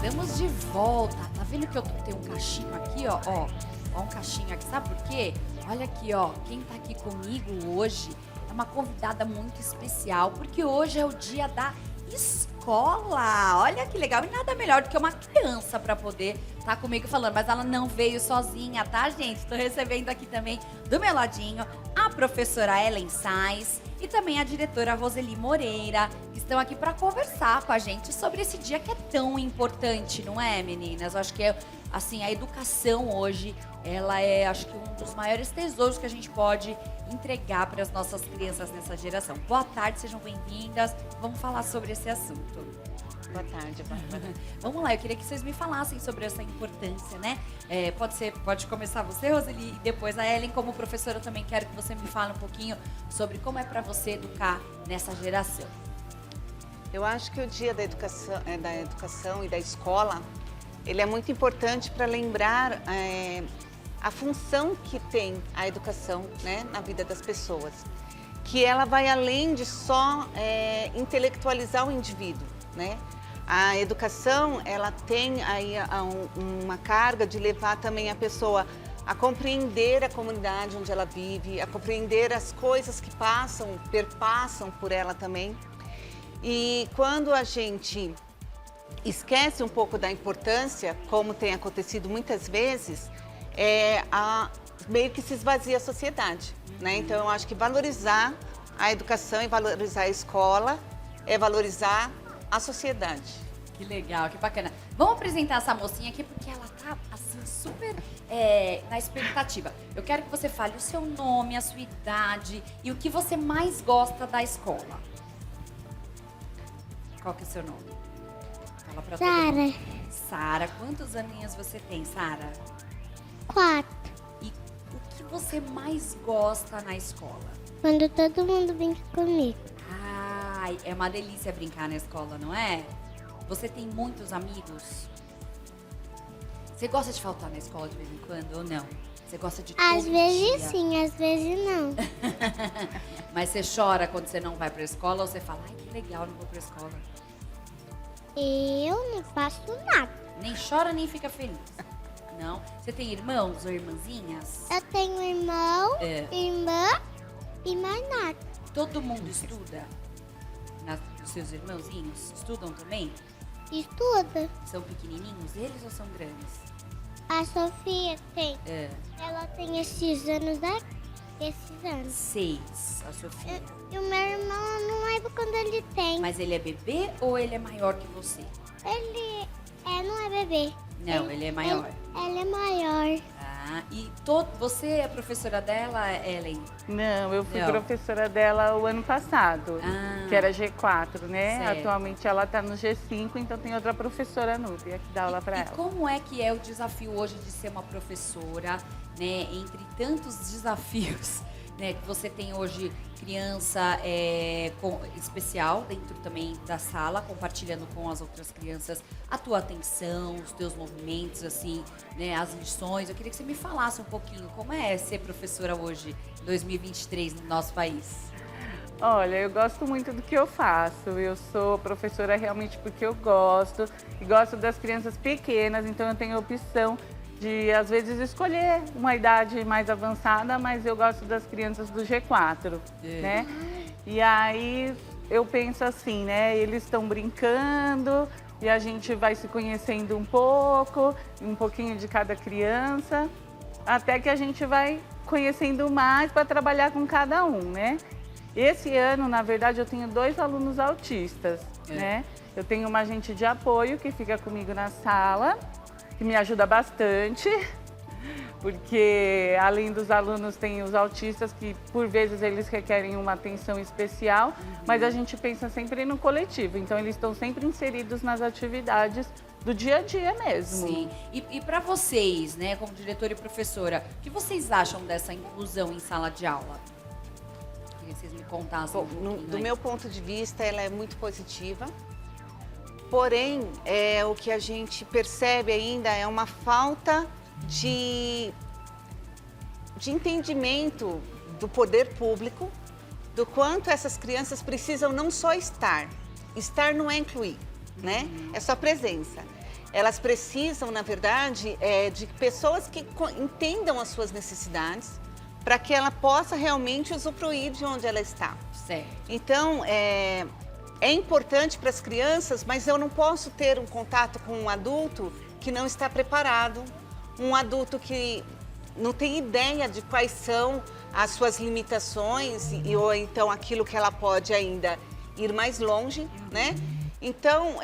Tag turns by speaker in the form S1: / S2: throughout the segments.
S1: Estamos de volta. Tá vendo que eu tenho um cachinho aqui, ó? Ó, um cachinho aqui. Sabe por quê? Olha aqui, ó. Quem tá aqui comigo hoje é uma convidada muito especial, porque hoje é o dia da escola. Olha que legal. E nada melhor do que uma criança para poder estar comigo falando. Mas ela não veio sozinha, tá, gente? Estou recebendo aqui também, do meu ladinho, a professora Ellen Sais e também a diretora Roseli Moreira, que estão aqui para conversar com a gente sobre esse dia que é tão importante, não é, meninas? Eu acho que assim, a educação hoje, ela é, acho que um dos maiores tesouros que a gente pode entregar para as nossas crianças nessa geração. Boa tarde, sejam bem-vindas. Vamos falar sobre esse assunto.
S2: Boa tarde, Bárbara.
S1: Vamos lá, eu queria que vocês me falassem sobre essa importância, né? Pode começar você, Roseli, e depois a Ellen. Como professora, eu também quero que você me fale um pouquinho sobre como é para você educar nessa geração.
S2: Eu acho que o Dia da Educação e da Escola, ele é muito importante para lembrar a função que tem a educação, né, na vida das pessoas. Que ela vai além de só intelectualizar o indivíduo, né? A educação, ela tem aí uma carga de levar também a pessoa a compreender a comunidade onde ela vive, a compreender as coisas que perpassam por ela também. E quando a gente esquece um pouco da importância, como tem acontecido muitas vezes, meio que se esvazia a sociedade, né? Então, eu acho que valorizar a educação e valorizar a escola é valorizar a sociedade.
S1: Que legal, que bacana. Vamos apresentar essa mocinha aqui porque ela tá, assim, super na expectativa. Eu quero que você fale o seu nome, a sua idade e o que você mais gosta da escola. Qual que é o seu nome? Fala pra todo mundo. Sara, quantos aninhos você tem, Sara?
S3: 4.
S1: E o que você mais gosta na escola?
S3: Quando todo mundo brinca comigo.
S1: Ai, é uma delícia brincar na escola, não é? Você tem muitos amigos? Você gosta de faltar na escola de vez em quando ou não? Você gosta de todo
S3: Às vezes
S1: dia?
S3: sim, às vezes não.
S1: Mas você chora quando você não vai pra escola ou você fala, ai, que legal, não vou pra escola?
S3: Eu não faço nada.
S1: Nem chora, nem fica feliz. Não? Você tem irmãos ou irmãzinhas?
S3: Eu tenho irmão,
S1: É.
S3: irmã e mais nada.
S1: Todo mundo estuda? Os seus irmãozinhos estudam também?
S3: Estuda.
S1: São pequenininhos eles ou são grandes?
S3: A Sofia tem.
S1: É.
S3: Ela tem esses anos aqui. Esses anos.
S1: 6, a Sofia.
S3: E o meu irmão, eu não lembro quando ele tem.
S1: Mas ele é bebê ou ele é maior que você?
S3: Ele não é bebê.
S1: Não, ele é maior.
S3: Ele é maior.
S1: Ah, e você é professora dela, Ellen?
S4: Não, eu fui
S1: Não.
S4: professora dela o ano passado,
S1: Ah.
S4: que era G4, né?
S1: Certo.
S4: Atualmente ela está no G5, então tem outra professora Núbia que dá aula para
S1: E
S4: ela.
S1: como é que é o desafio hoje de ser uma professora, né? Entre tantos desafios, né? Que você tem hoje criança especial dentro também da sala, compartilhando com as outras crianças a tua atenção, os teus movimentos, assim, né? As lições. Eu queria que você me falasse um pouquinho como é ser professora hoje, em 2023, no nosso país.
S4: Olha, eu gosto muito do que eu faço. Eu sou professora realmente porque eu gosto e gosto das crianças pequenas, então eu tenho a opção de, às vezes, escolher uma idade mais avançada, mas eu gosto das crianças do G4, né? E aí eu penso assim, né? Eles estão brincando e a gente vai se conhecendo um pouquinho de cada criança, até que a gente vai conhecendo mais para trabalhar com cada um, né? Esse ano, na verdade, eu tenho 2 alunos autistas, né? Eu tenho uma agente de apoio que fica comigo na sala, que me ajuda bastante, porque além dos alunos tem os autistas que por vezes eles requerem uma atenção especial, mas a gente pensa sempre no coletivo, então eles estão sempre inseridos nas atividades do dia a dia mesmo.
S1: Sim. E para vocês, né, como diretora e professora, o que vocês acham dessa inclusão em sala de aula? Queria que vocês me contassem um pouquinho
S2: Do
S1: aí.
S2: meu ponto de vista, ela é muito positiva. Porém, o que a gente percebe ainda é uma falta de entendimento do poder público, do quanto essas crianças precisam não só estar não é incluir, né? É só presença. elas precisam, na verdade, de pessoas que entendam as suas necessidades para que ela possa realmente usufruir de onde ela está.
S1: Certo.
S2: Então, é importante para as crianças, mas eu não posso ter um contato com um adulto que não está preparado, um adulto que não tem ideia de quais são as suas limitações ou então aquilo que ela pode ainda ir mais longe, né? Então,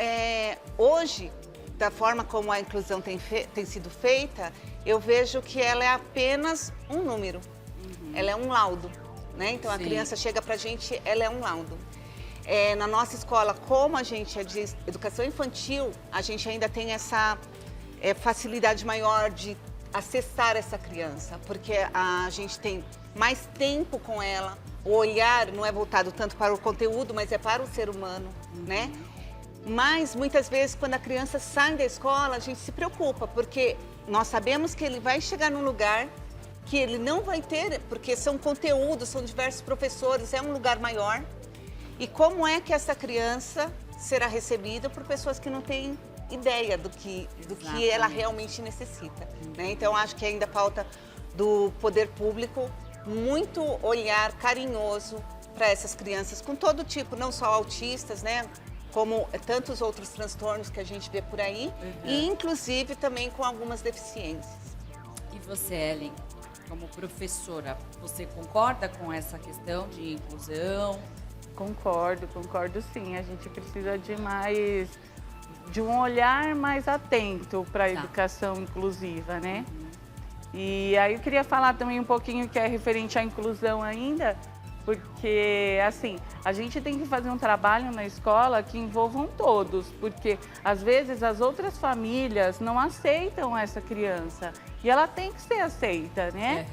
S2: hoje, da forma como a inclusão tem sido feita, eu vejo que ela é apenas um número, ela é um laudo, né? Então, a
S1: Sim.
S2: criança chega pra gente, ela é um laudo. Na nossa escola, como a gente é de educação infantil, a gente ainda tem essa facilidade maior de acessar essa criança, porque a gente tem mais tempo com ela, o olhar não é voltado tanto para o conteúdo, mas é para o ser humano, né? Mas muitas vezes quando a criança sai da escola, a gente se preocupa, porque nós sabemos que ele vai chegar num lugar que ele não vai ter, porque são conteúdos, são diversos professores, é um lugar maior. E como é que essa criança será recebida por pessoas que não têm ideia do que ela realmente necessita, né? Então, acho que ainda falta do poder público muito olhar carinhoso para essas crianças, com todo tipo, não só autistas, né? Como tantos outros transtornos que a gente vê por aí, e inclusive também com algumas deficiências.
S1: E você, Ellen, como professora, você concorda com essa questão de inclusão?
S4: Concordo sim. A gente precisa de um olhar mais atento para a educação inclusiva, né? E aí eu queria falar também um pouquinho que é referente à inclusão ainda, porque, assim, a gente tem que fazer um trabalho na escola que envolvam todos, porque, às vezes, as outras famílias não aceitam essa criança e ela tem que ser aceita, né?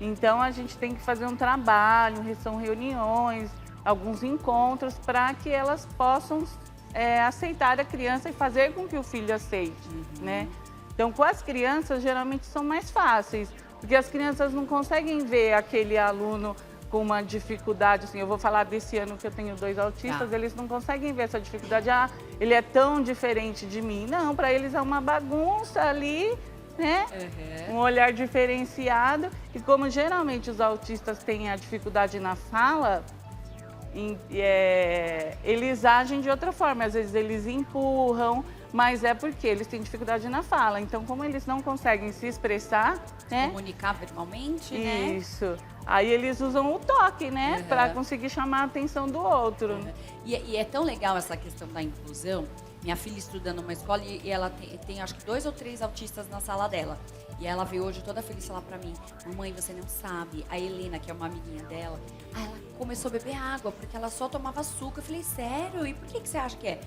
S4: Então, a gente tem que fazer um trabalho, são reuniões, alguns encontros para que elas possam aceitar a criança e fazer com que o filho aceite, né? Então, com as crianças, geralmente são mais fáceis, porque as crianças não conseguem ver aquele aluno com uma dificuldade, assim, eu vou falar desse ano que eu tenho 2 autistas, eles não conseguem ver essa dificuldade, ele é tão diferente de mim. Não, para eles é uma bagunça ali, né? Um olhar diferenciado. E como geralmente os autistas têm a dificuldade na fala, eles agem de outra forma, às vezes eles empurram, mas é porque eles têm dificuldade na fala. Então, como eles não conseguem se expressar, né?
S1: Comunicar verbalmente, né?
S4: Isso. Aí eles usam o toque, né? Para conseguir chamar a atenção do outro.
S1: E é tão legal essa questão da inclusão. Minha filha estuda numa escola e ela tem acho que 2 ou 3 autistas na sala dela. E ela veio hoje toda feliz falar pra mim: mamãe, você não sabe, a Helena, que é uma amiguinha dela, ela começou a beber água porque ela só tomava suco. Eu falei: sério? E por que você acha que é?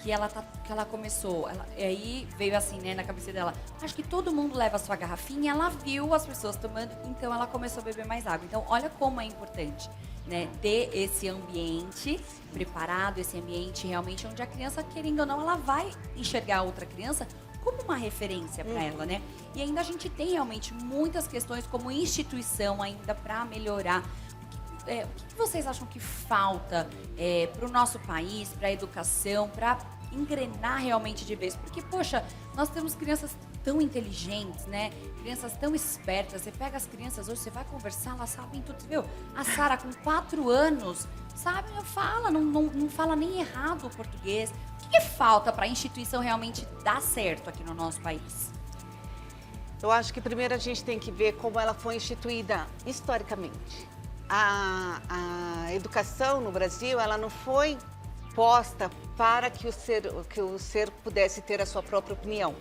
S1: Que ela começou, e aí veio assim, né, na cabeça dela, acho que todo mundo leva a sua garrafinha, ela viu as pessoas tomando, então ela começou a beber mais água. Então, olha como é importante, né, ter esse ambiente preparado, esse ambiente realmente onde a criança, querendo ou não, ela vai enxergar a outra criança como uma referência para ela, né? E ainda a gente tem realmente muitas questões como instituição ainda para melhorar. O que vocês acham que falta para o nosso país, para a educação, para engrenar realmente de vez? Porque, poxa, nós temos crianças tão inteligentes, né? Crianças tão espertas. Você pega as crianças hoje, você vai conversar, elas sabem tudo. Você viu? A Sara, com 4 anos, sabe? Não fala nem errado o português. O que falta para a instituição realmente dar certo aqui no nosso país?
S2: Eu acho que primeiro a gente tem que ver como ela foi instituída historicamente. A educação no Brasil, ela não foi posta para que o ser pudesse ter a sua própria opinião.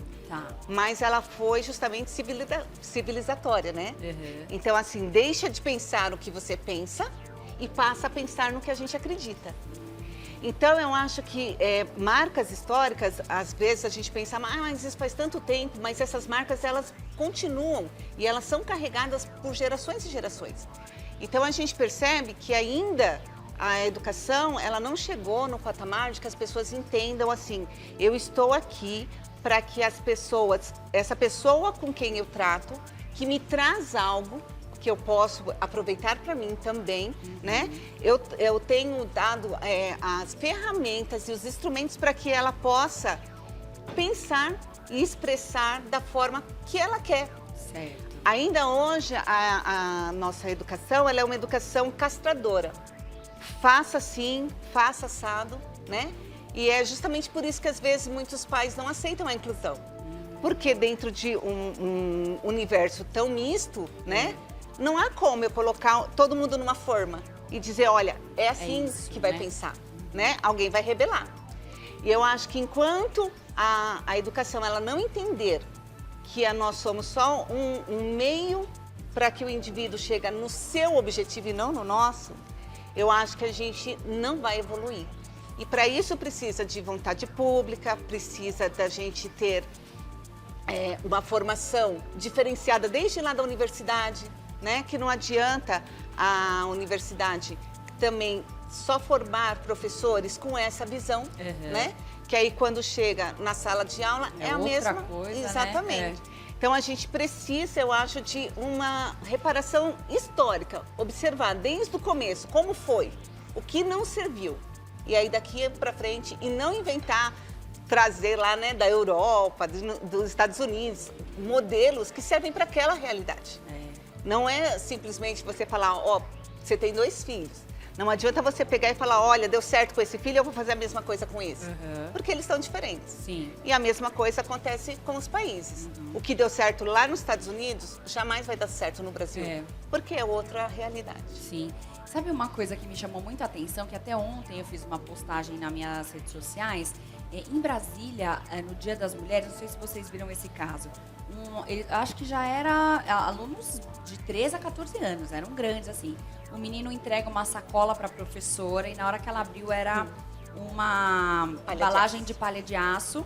S2: Mas ela foi justamente civilizatória, né? Então, assim, deixa de pensar o que você pensa e passa a pensar no que a gente acredita. Então, eu acho que marcas históricas, às vezes a gente pensa, mas isso faz tanto tempo, mas essas marcas, elas continuam e elas são carregadas por gerações e gerações. Então, a gente percebe que ainda a educação, ela não chegou no patamar de que as pessoas entendam assim, eu estou aqui para que essa pessoa com quem eu trato, que me traz algo que eu posso aproveitar para mim também, né? Eu tenho dado as ferramentas e os instrumentos para que ela possa pensar e expressar da forma que ela quer.
S1: Certo.
S2: Ainda hoje, a nossa educação, ela é uma educação castradora. Faça assim, faça assado, né? E é justamente por isso que, às vezes, muitos pais não aceitam a inclusão. Porque dentro de um universo tão misto, né? Não há como eu colocar todo mundo numa forma e dizer, olha, é assim
S1: isso,
S2: que vai
S1: né?
S2: pensar, né? Alguém vai rebelar. E eu acho que enquanto a educação ela não entender que nós somos só um meio para que o indivíduo chegue no seu objetivo e não no nosso, eu acho que a gente não vai evoluir. E para isso precisa de vontade pública, precisa da gente ter uma formação diferenciada desde lá da universidade, né? Que não adianta a universidade também só formar professores com essa visão, né? Que aí quando chega na sala de aula é a
S1: outra
S2: mesma
S1: coisa,
S2: exatamente.
S1: né?
S2: Então a gente precisa, eu acho, de uma reparação histórica, observar desde o começo como foi, o que não serviu. E aí daqui para frente, e não inventar, trazer lá, né, da Europa, dos Estados Unidos, modelos que servem para aquela realidade. Não é simplesmente você falar, ó, você tem 2 filhos. Não adianta você pegar e falar, olha, deu certo com esse filho, eu vou fazer a mesma coisa com esse. Porque eles são diferentes.
S1: Sim.
S2: E a mesma coisa acontece com os países. O que deu certo lá nos Estados Unidos, jamais vai dar certo no Brasil. Porque é outra realidade.
S1: Sim. Sabe uma coisa que me chamou muita atenção, que até ontem eu fiz uma postagem nas minhas redes sociais, em Brasília, no Dia das Mulheres, não sei se vocês viram esse caso, acho que já era alunos de 13 a 14 anos, eram grandes assim. O menino entrega uma sacola para a professora e na hora que ela abriu era uma embalagem de palha de aço.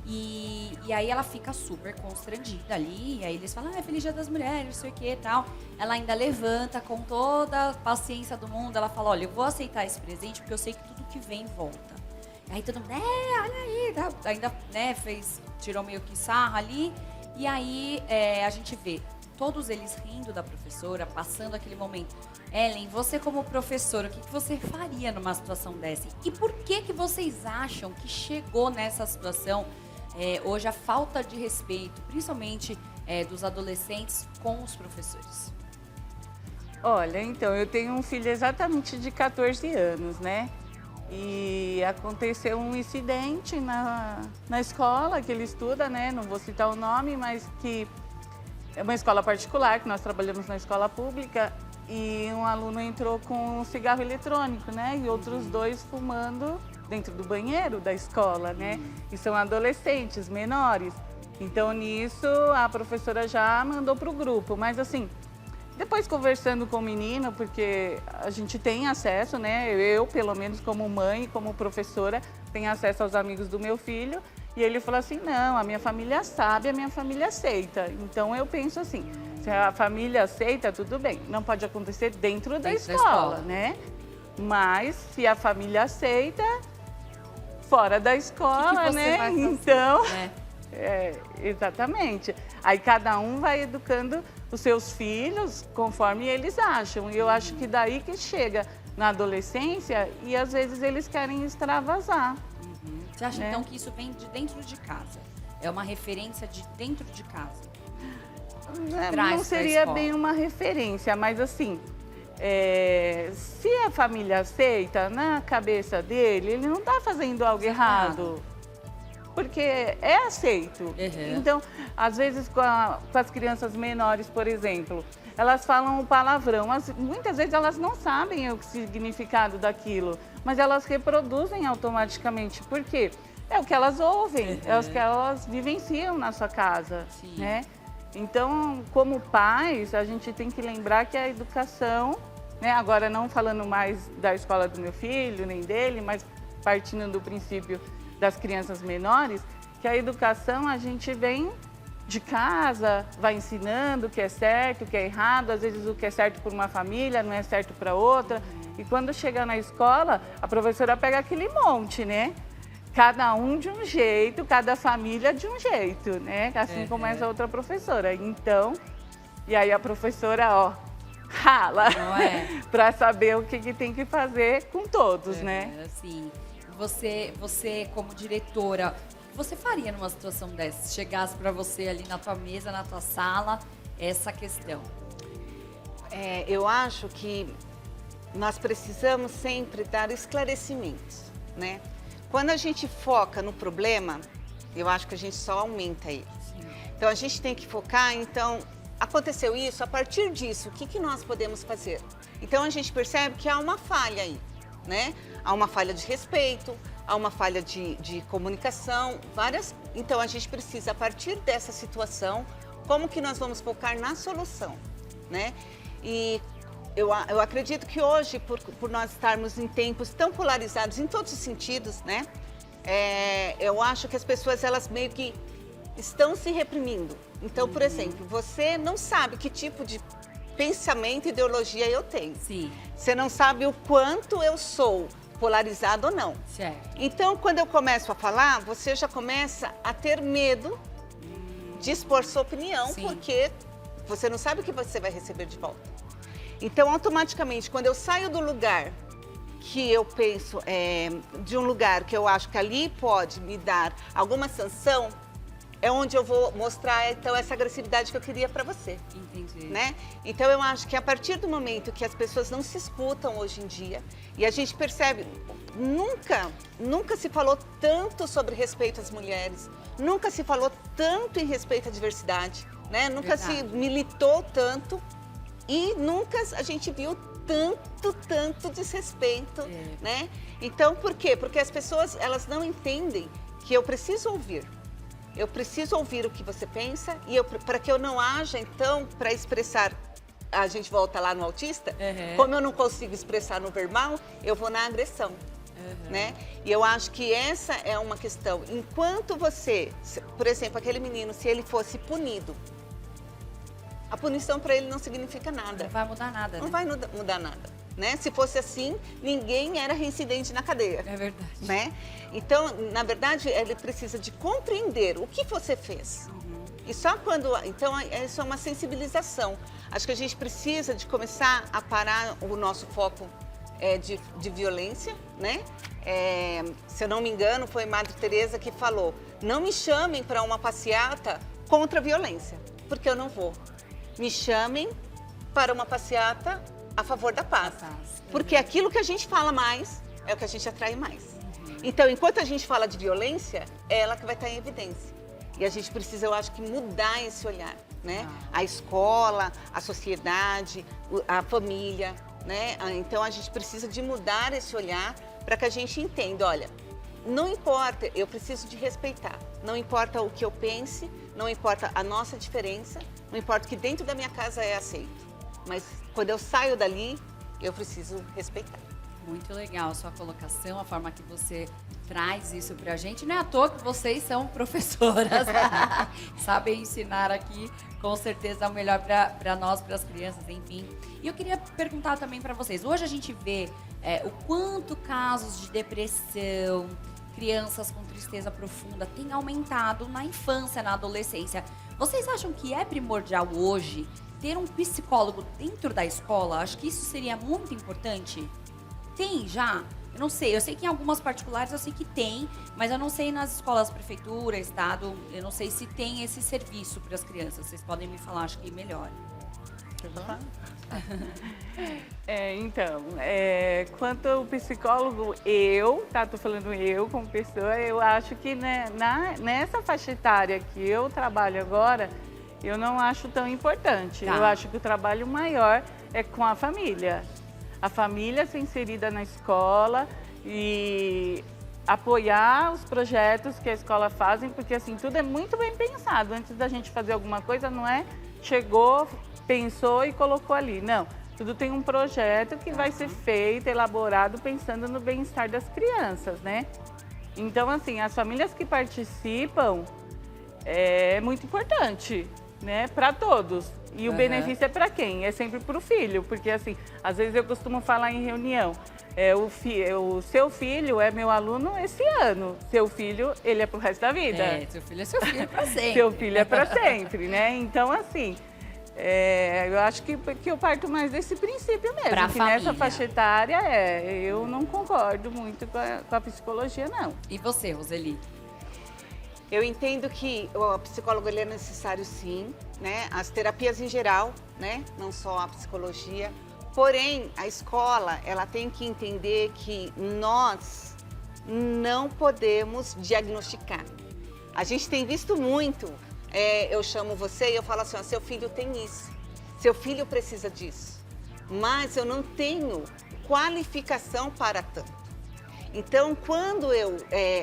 S1: E aí ela fica super constrangida ali, e aí eles falam, Feliz Dia das Mulheres, não sei o que e tal. Ela ainda levanta com toda a paciência do mundo, ela fala, olha, eu vou aceitar esse presente porque eu sei que tudo que vem volta. Aí todo mundo, olha aí, tá? Ainda, né, tirou meio que sarra ali, e aí a gente vê todos eles rindo da professora, passando aquele momento. Ellen, você como professora, o que você faria numa situação dessa? E por que vocês acham que chegou nessa situação? Hoje a falta de respeito, principalmente dos adolescentes com os professores.
S4: Olha, então, eu tenho um filho exatamente de 14 anos, né? E aconteceu um incidente na escola que ele estuda, né? Não vou citar o nome, mas que é uma escola particular, que nós trabalhamos na escola pública, e um aluno entrou com um cigarro eletrônico, né? E outros 2 fumando dentro do banheiro da escola, né? E são adolescentes, menores. Então, nisso, a professora já mandou para o grupo. Mas, assim, depois conversando com o menino, porque a gente tem acesso, né? Eu, pelo menos, como mãe, como professora, tenho acesso aos amigos do meu filho. E ele falou assim, não, a minha família sabe, a minha família aceita. Então, eu penso assim, se a família aceita, tudo bem. Não pode acontecer dentro da escola, né? Mas, se a família aceita, fora da escola,
S1: que
S4: né?
S1: Vai fazer?
S4: Então,
S1: É.
S4: Exatamente. Aí cada um vai educando os seus filhos conforme eles acham. E eu acho que daí que chega na adolescência e às vezes eles querem extravasar.
S1: Você acha então que isso vem de dentro de casa? É uma referência de dentro de casa?
S4: Não seria bem uma referência, mas assim, se a família aceita, na cabeça dele, ele não está fazendo algo errado. Porque é aceito. Então, às vezes com as crianças menores, por exemplo, elas falam o palavrão. Muitas vezes elas não sabem o significado daquilo, mas elas reproduzem automaticamente. Por quê? É o que elas ouvem, é o que elas vivenciam na sua casa, né? Então, como pais, a gente tem que lembrar que a educação, né? Agora não falando mais da escola do meu filho, nem dele, mas partindo do princípio das crianças menores, que a educação a gente vem de casa, vai ensinando o que é certo, o que é errado, às vezes o que é certo para uma família não é certo para outra. E quando chega na escola, a professora pega aquele monte, né? Cada um de um jeito, cada família de um jeito, né? Assim como essa outra professora. Então, e aí a professora, ó, rala para saber o que tem que fazer com todos, né?
S1: Assim, você como diretora, que você faria numa situação dessa? Se chegasse para você ali na tua mesa, na tua sala, essa questão.
S2: Eu acho que nós precisamos sempre dar esclarecimentos, né? Quando a gente foca no problema, eu acho que a gente só aumenta ele.
S1: Sim.
S2: Então, a gente tem que focar, então, aconteceu isso, a partir disso, o que nós podemos fazer? Então, a gente percebe que há uma falha aí, né? Há uma falha de respeito, há uma falha de comunicação, várias. Então, a gente precisa, a partir dessa situação, como que nós vamos focar na solução, né? E eu acredito que hoje, por nós estarmos em tempos tão polarizados em todos os sentidos, né? Eu acho que as pessoas, elas meio que estão se reprimindo. Então, por exemplo, você não sabe que tipo de pensamento, ideologia eu tenho.
S1: Sim.
S2: Você não sabe o quanto eu sou polarizado ou não.
S1: Certo.
S2: Então, quando eu começo a falar, você já começa a ter medo de expor sua opinião,
S1: Sim.
S2: porque você não sabe o que você vai receber de volta. Então, automaticamente, quando eu saio do lugar que eu penso, de um lugar que eu acho que ali pode me dar alguma sanção, é onde eu vou mostrar, então, essa agressividade que eu queria para você.
S1: Entendi.
S2: Né? Então, eu acho que a partir do momento que as pessoas não se escutam hoje em dia, e a gente percebe, nunca se falou tanto sobre respeito às mulheres, nunca se falou tanto em respeito à diversidade, né? Nunca se militou tanto e nunca a gente viu tanto desrespeito, né? Então, por quê? Porque as pessoas, elas não entendem que eu preciso ouvir. Eu preciso ouvir o que você pensa e para que eu não haja, então, para expressar, a gente volta lá no autista, como eu não consigo expressar no verbal, eu vou na agressão, né? E eu acho que essa é uma questão. Enquanto você, por exemplo, aquele menino, se ele fosse punido, a punição para ele não significa nada.
S1: Não vai mudar nada,
S2: Não
S1: né?
S2: vai mudar nada. Né? Se fosse assim, ninguém era reincidente na cadeia.
S1: É verdade.
S2: Né? Então, na verdade, ele precisa de compreender o que você fez. E só quando... Então, isso é uma sensibilização. Acho que a gente precisa de começar a parar o nosso foco de violência, né? Se eu não me engano, foi Madre Teresa que falou: não me chamem para uma passeata contra a violência, porque eu não vou. Me chamem para uma passeata a favor da paz. Porque aquilo que a gente fala mais é o que a gente atrai mais. Então, enquanto a gente fala de violência, é ela que vai estar em evidência. E a gente precisa, eu acho que, mudar esse olhar, né? A escola, a sociedade, a família, né? Então, a gente precisa de mudar esse olhar para que a gente entenda, olha, não importa, eu preciso de respeitar. Não importa o que eu pense, não importa a nossa diferença, não importa que dentro da minha casa é aceito. Mas quando eu saio dali, eu preciso respeitar.
S1: Muito legal a sua colocação, a forma que você traz isso pra gente. Não é à toa que vocês são professoras, sabem ensinar aqui, com certeza, o melhor para nós, para as crianças, enfim. E eu queria perguntar também para vocês, hoje a gente vê o quanto casos de depressão, crianças com tristeza profunda, tem aumentado na infância, na adolescência. Vocês acham que é primordial hoje ter um psicólogo dentro da escola? Acho que isso seria muito importante. Tem já? Eu não sei. Eu sei que em algumas particulares eu sei que tem, mas eu não sei nas escolas prefeitura, estado, eu não sei se tem esse serviço para as crianças. Vocês podem me falar, acho que melhor.
S4: Quanto ao psicólogo, tô falando eu como pessoa, eu acho que nessa faixa etária que eu trabalho agora, eu não acho tão importante.
S1: Tá.
S4: Eu acho que o trabalho maior é com a família. A família ser inserida na escola e apoiar os projetos que a escola fazem, porque assim, tudo é muito bem pensado. Antes da gente fazer alguma coisa, não é chegou, pensou e colocou ali. Não, tudo tem um projeto que vai ser feito, elaborado, pensando no bem-estar das crianças, né? Então, assim, as famílias que participam é muito importante, né? Para todos. E o benefício é para quem? É sempre para o filho, porque assim, às vezes eu costumo falar em reunião, o seu filho é meu aluno esse ano, seu filho, ele é pro resto da vida.
S1: Seu filho é seu filho para sempre.
S4: Seu filho é para sempre, né? Então, assim, eu acho que eu parto mais desse princípio mesmo,
S1: Pra
S4: que
S1: família.
S4: nessa faixa etária, eu não concordo muito com a psicologia, não.
S1: E você, Roseli?
S2: Eu entendo que o psicólogo ele é necessário sim, né? As terapias em geral, né? Não só a psicologia. Porém, a escola, ela tem que entender que nós não podemos diagnosticar. A gente tem visto muito, eu chamo você e eu falo assim, ó, seu filho tem isso, seu filho precisa disso, mas eu não tenho qualificação para tanto. Então, quando eu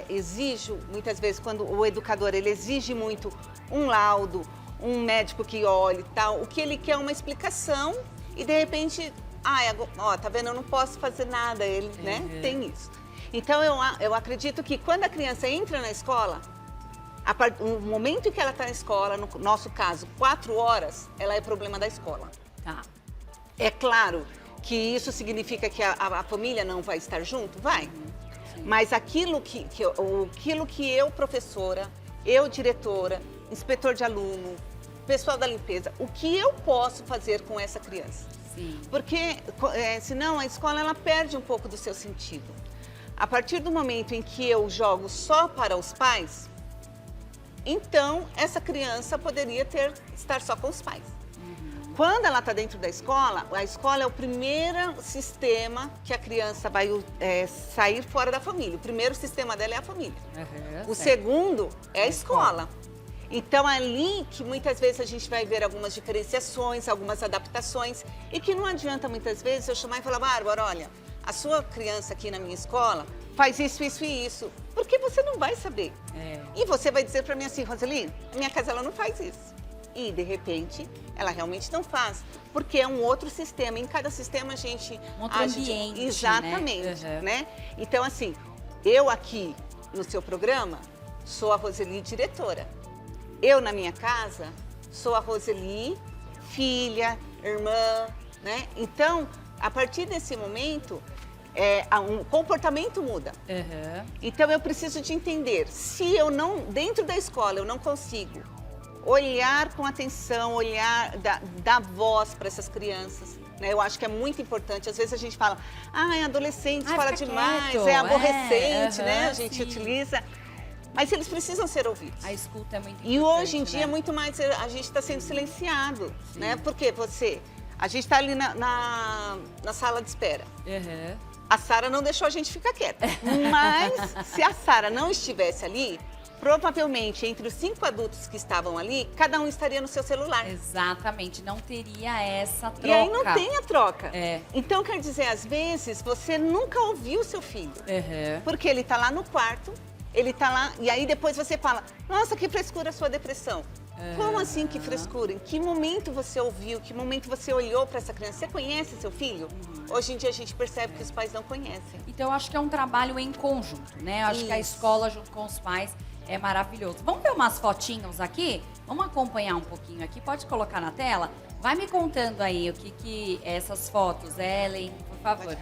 S2: exijo, muitas vezes, quando o educador ele exige muito um laudo, um médico que olhe e tal, o que ele quer é uma explicação e, de repente, tá vendo, eu não posso fazer nada, ele, né, tem isso. Então, eu acredito que quando a criança entra na escola, no momento em que ela está na escola, no nosso caso, 4 horas, ela é problema da escola.
S1: Tá.
S2: É claro que isso significa que a família não vai estar junto? Vai. Mas aquilo que eu, professora, eu, diretora, inspetor de aluno, pessoal da limpeza, o que eu posso fazer com essa criança?
S1: Sim.
S2: Porque senão a escola ela perde um pouco do seu sentido. A partir do momento em que eu jogo só para os pais, então essa criança poderia estar só com os pais. Quando ela está dentro da escola, a escola é o primeiro sistema que a criança vai sair fora da família. O primeiro sistema dela é a família. O segundo é a escola. Então, ali que muitas vezes a gente vai ver algumas diferenciações, algumas adaptações, e que não adianta muitas vezes eu chamar e falar, Bárbara, olha, a sua criança aqui na minha escola faz isso, isso e isso, porque você não vai saber. E você vai dizer para mim assim, Roseli, minha casa ela não faz isso. E, de repente, ela realmente não faz, porque é um outro sistema. Em cada sistema, a gente...
S1: Um outro ambiente,
S2: exatamente, né? Então, assim, eu aqui, no seu programa, sou a Roseli diretora. Eu, na minha casa, sou a Roseli filha, irmã, né? Então, a partir desse momento, o comportamento muda. Então, eu preciso de entender, se eu não, dentro da escola, eu não consigo olhar com atenção, olhar, dar voz para essas crianças. Né? Eu acho que é muito importante. Às vezes a gente fala, adolescente fala demais,
S1: quieto,
S2: é aborrecente, né? A gente
S1: sim.
S2: utiliza. Mas eles precisam ser ouvidos.
S1: A escuta é muito importante.
S2: E hoje em dia,
S1: né?
S2: muito mais, a gente está sendo silenciado, né? Porque a gente está ali na sala de espera. A Sara não deixou a gente ficar quieta. Mas se a Sara não estivesse ali, provavelmente, entre os 5 adultos que estavam ali, cada um estaria no seu celular.
S1: Exatamente, não teria essa troca.
S2: E aí não tem a troca.
S1: É.
S2: Então, quer dizer, às vezes, você nunca ouviu o seu filho. Porque ele está lá no quarto, ele está lá, e aí depois você fala, nossa, que frescura a sua depressão. Como assim que frescura? Em que momento você ouviu, que momento você olhou para essa criança? Você conhece seu filho? Hoje em dia a gente percebe que os pais não conhecem.
S1: Então, eu acho que é um trabalho em conjunto, né? Eu acho que a escola, junto com os pais, é maravilhoso. Vamos ver umas fotinhos aqui? Vamos acompanhar um pouquinho aqui. Pode colocar na tela? Vai me contando aí o que essas fotos, Ellen, por favor.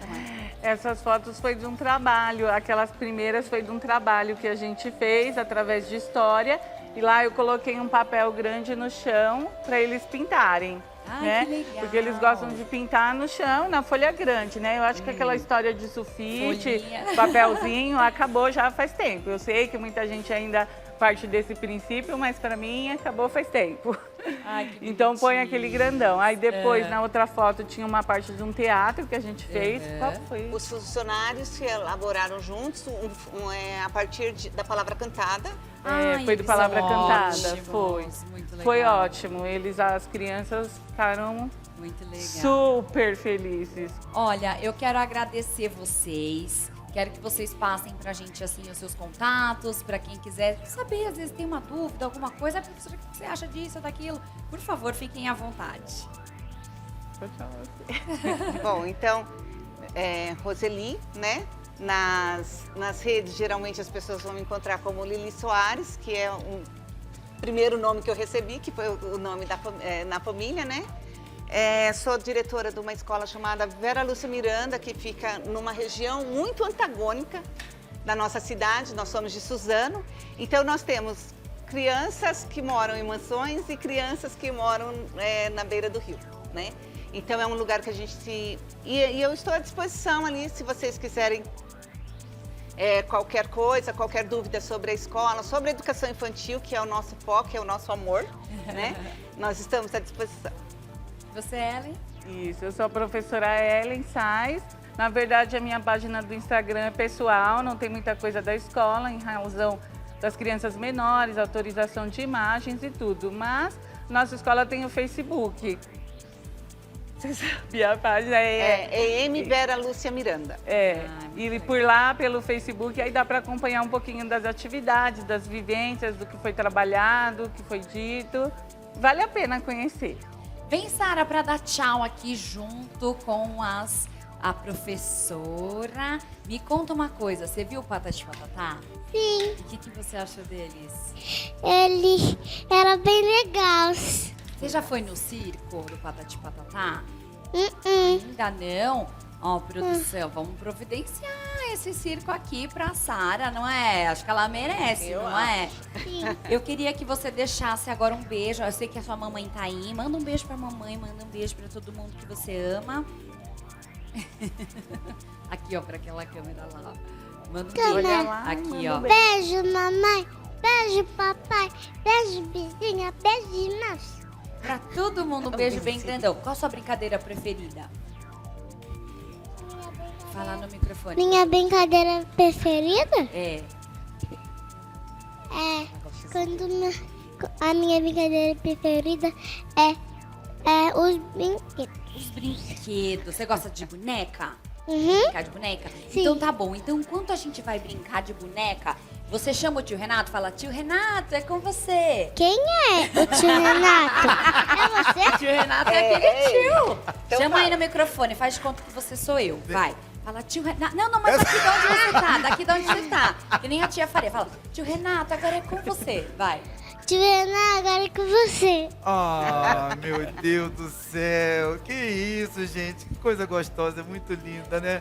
S4: Essas fotos foi de um trabalho, aquelas primeiras foi de um trabalho que a gente fez através de história. E lá eu coloquei um papel grande no chão para eles pintarem. Né?
S1: Que legal.
S4: Porque eles gostam de pintar no chão, na folha grande, né? Eu acho que aquela história de sulfite, papelzinho, acabou já faz tempo. Eu sei que muita gente ainda parte desse princípio, mas para mim acabou faz tempo. Então põe aquele grandão. Aí depois, na outra foto, tinha uma parte de um teatro que a gente fez. Qual foi?
S2: Os funcionários se elaboraram juntos a partir da palavra cantada.
S4: Foi do Palavra Cantada, foi.
S1: Muito legal.
S4: Foi ótimo. As crianças ficaram
S1: muito legal.
S4: Super felizes.
S1: Olha, eu quero agradecer vocês. Quero que vocês passem pra gente, assim, os seus contatos, pra quem quiser saber, às vezes tem uma dúvida, alguma coisa. Professora, o que você acha disso ou daquilo? Por favor, fiquem à vontade.
S2: Bom, então, Roseli, né? Nas redes, geralmente as pessoas vão me encontrar como Lili Soares, que é o primeiro nome que eu recebi, que foi o nome na família, né? Sou diretora de uma escola chamada Vera Lúcia Miranda, que fica numa região muito antagônica da nossa cidade. Nós somos de Suzano, então nós temos crianças que moram em mansões e crianças que moram na beira do rio, né? Então é um lugar que a gente se... E eu estou à disposição ali, se vocês quiserem qualquer coisa, qualquer dúvida sobre a escola, sobre a educação infantil, que é o nosso foco, é o nosso amor, né? Nós estamos à disposição.
S1: Você, Ellen?
S4: Isso, eu sou a professora Ellen Sais. Na verdade, a minha página do Instagram é pessoal, não tem muita coisa da escola, em razão das crianças menores, autorização de imagens e tudo. Mas nossa escola tem o Facebook. Você sabia a página?
S2: É M. Vera Lúcia Miranda.
S4: E por lá, pelo Facebook, aí dá para acompanhar um pouquinho das atividades, das vivências, do que foi trabalhado, do que foi dito. Vale a pena conhecer.
S1: Vem, Sara, para dar tchau aqui junto com a professora. Me conta uma coisa, você viu o Patati Patatá?
S3: Sim,
S1: O que você achou deles?
S3: ele era bem legal.
S1: Você já foi no circo do Patati Patatá?
S3: Uh-uh.
S1: Ainda não? Ó, produção, vamos providenciar esse circo aqui pra Sara, não é? Acho que ela merece, não é?
S3: Sim.
S1: Eu queria que você deixasse agora um beijo. Eu sei que a sua mamãe tá aí. Manda um beijo pra mamãe, manda um beijo pra todo mundo que você ama. Aqui, ó, pra aquela câmera lá. Manda um beijo.
S3: Olha
S4: lá,
S1: Aqui,
S4: manda
S1: ó.
S4: um
S3: Beijo, mamãe. Beijo, papai. Beijo, vizinha. Beijo, irmãos.
S1: Pra todo mundo, um beijo bem grandão. Qual a sua brincadeira preferida? Fala no microfone.
S3: Minha brincadeira preferida
S1: É.
S3: é a minha brincadeira preferida é os brinquedos.
S1: Os brinquedos. Você gosta de boneca?
S3: Uhum.
S1: Brincar de boneca?
S3: Sim.
S1: Então tá bom. Então, enquanto a gente vai brincar de boneca, você chama o tio Renato e fala: tio Renato, é com você.
S3: Quem é o tio Renato? É você?
S1: O tio Renato é aquele tio.
S2: Então
S1: Chama
S2: vai.
S1: aí no microfone, faz de conta que você sou eu. Vai. Fala, tio Renato. Não, mas daqui de onde você tá? Daqui de onde você tá? Que nem a tia faria. Fala, tio Renato, agora é com você. Vai.
S3: Tio Renato, agora é com você.
S5: Ah, meu Deus do céu. Que isso, gente. Que coisa gostosa, muito linda, né?